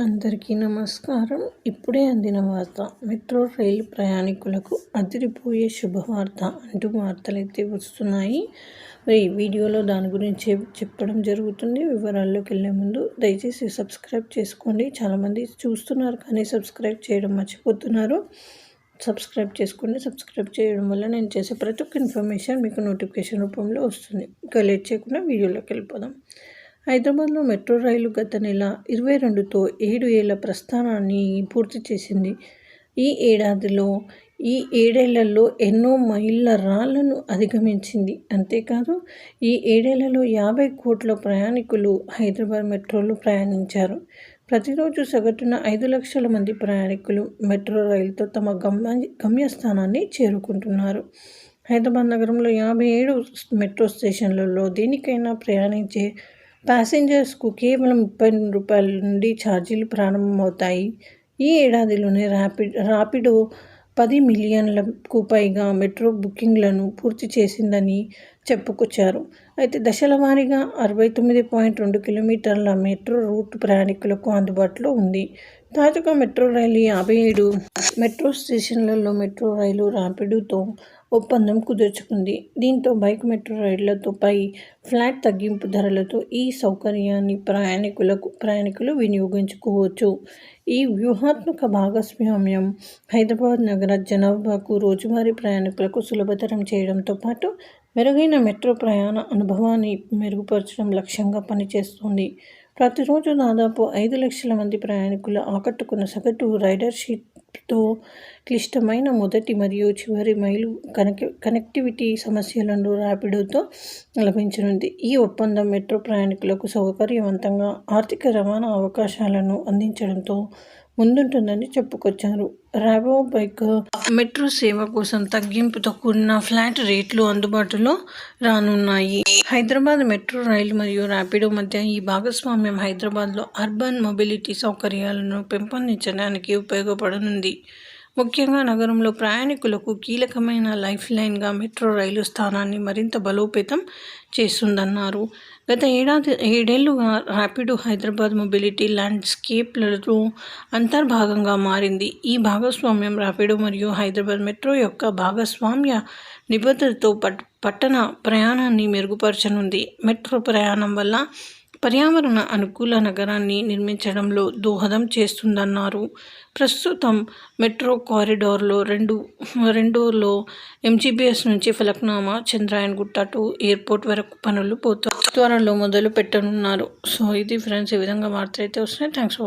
అందరికీ నమస్కారం. ఇప్పుడే అందిన వార్త. మెట్రో రైలు ప్రయాణికులకు అదిరిపోయే శుభవార్త అంటూ వార్తలైతే వస్తున్నాయి. మరి ఈ వీడియోలో దాని గురించి చెప్పడం జరుగుతుంది. వివరాల్లోకి వెళ్ళే ముందు దయచేసి సబ్స్క్రైబ్ చేసుకోండి. చాలామంది చూస్తున్నారు కానీ సబ్స్క్రైబ్ చేయడం మర్చిపోతున్నారు. సబ్స్క్రైబ్ చేసుకోండి. సబ్స్క్రైబ్ చేయడం వల్ల నేను చేసే ప్రతి ఒక్క ఇన్ఫర్మేషన్ మీకు నోటిఫికేషన్ రూపంలో వస్తుంది. ఇక లేట్ చేయకుండా వీడియోలోకి వెళ్ళిపోదాం. హైదరాబాద్లో మెట్రో రైలు గత నెల 22తో 7 ఏళ్ల ప్రస్థానాన్ని పూర్తి చేసింది. ఈ ఏడేళ్లలో ఎన్నో మైళ్ళ రాళ్లను అధిగమించింది. అంతేకాదు ఈ 7 ఏళ్లలో 50 కోట్ల ప్రయాణికులు హైదరాబాద్ మెట్రోలో ప్రయాణించారు. ప్రతిరోజు సగటున 5 లక్షల మంది ప్రయాణికులు మెట్రో రైలుతో తమ గమ్యస్థానాన్ని చేరుకుంటున్నారు. హైదరాబాద్ నగరంలో 57 మెట్రో స్టేషన్లలో దేనికైనా ప్రయాణించే ప్యాసింజర్స్కు కేవలం ₹32 నుండి ఛార్జీలు ప్రారంభమవుతాయి. ఈ ఏడాదిలోనే రాపిడో 10 మిలియన్లకు పైగా మెట్రో బుకింగ్లను పూర్తి చేసిందని చెప్పుకొచ్చారు. అయితే దశల వారీగా 69.2 కిలోమీటర్ల మెట్రో రూట్ ప్రయాణికులకు అందుబాటులో ఉంది. తాజాగా మెట్రో రైలు 57 మెట్రో స్టేషన్లలో మెట్రో రైలు రాపిడోతో ఒప్పందం కుదుర్చుకుంది. దీంతో బైక్ మెట్రో రైళ్లతో పై ఫ్లాట్ తగ్గింపు ధరలతో ఈ సౌకర్యాన్ని ప్రయాణికులు వినియోగించుకోవచ్చు. ఈ వ్యూహాత్మక భాగస్వామ్యం హైదరాబాద్ నగర జనాభాకు రోజువారీ ప్రయాణికులకు సులభతరం చేయడంతో పాటు మెరుగైన మెట్రో ప్రయాణ అనుభవాన్ని మెరుగుపరచడం లక్ష్యంగా పనిచేస్తుంది. ప్రతిరోజు దాదాపు 5 లక్షల మంది ప్రయాణికులు ఆకట్టుకున్న సగటు రైడర్షిప్తో క్లిష్టమైన మొదటి మరియు చివరి మైలు కనెక్టివిటీ సమస్యలను రాపిడోతో లభించనుంది. ఈ ఒప్పందం మెట్రో ప్రయాణికులకు సౌకర్యవంతంగా ఆర్థిక రవాణా అవకాశాలను అందించడంతో ముందుంటుందని చెప్పుకొచ్చారు. రాబో బైక్ మెట్రో సేవ కోసం తగ్గింపుతో కూడిన ఫ్లాట్ రేట్లు అందుబాటులో రానున్నాయి. హైదరాబాద్ మెట్రో రైలు మరియు రాపిడో మధ్య ఈ భాగస్వామ్యం హైదరాబాద్లో అర్బన్ మొబిలిటీ సౌకర్యాలను పెంపొందించడానికి ఉపయోగపడనుంది. ముఖ్యంగా నగరంలో ప్రయాణికులకు కీలకమైన లైఫ్ లైన్గా మెట్రో రైలు స్థానాన్ని మరింత బలోపేతం చేస్తుందన్నారు. గత 7 ఏళ్లుగా రాపిడో హైదరాబాద్ మొబిలిటీ ల్యాండ్స్కేప్లలో అంతర్భాగంగా మారింది. ఈ భాగస్వామ్యం రాపిడో మరియు హైదరాబాద్ మెట్రో యొక్క భాగస్వామ్య నిబద్ధతతో పట్టణ ప్రయాణాన్ని మెరుగుపరచనుంది. మెట్రో ప్రయాణం వల్ల పర్యావరణ అనుకూల నగరాన్ని నిర్మించడంలో దోహదం చేస్తుందన్నారు. ప్రస్తుతం మెట్రో కారిడార్లో రెండోలో MGBS నుంచి ఫలక్నామా, చంద్రాయణగుట్ట టు ఎయిర్పోర్ట్ వరకు పనులు త్వరలో మొదలు పెట్టనున్నారు. సో ఇది ఫ్రెండ్స్, ఈ విధంగా వార్తలు అయితే వస్తున్నాయి. Thanks for watching.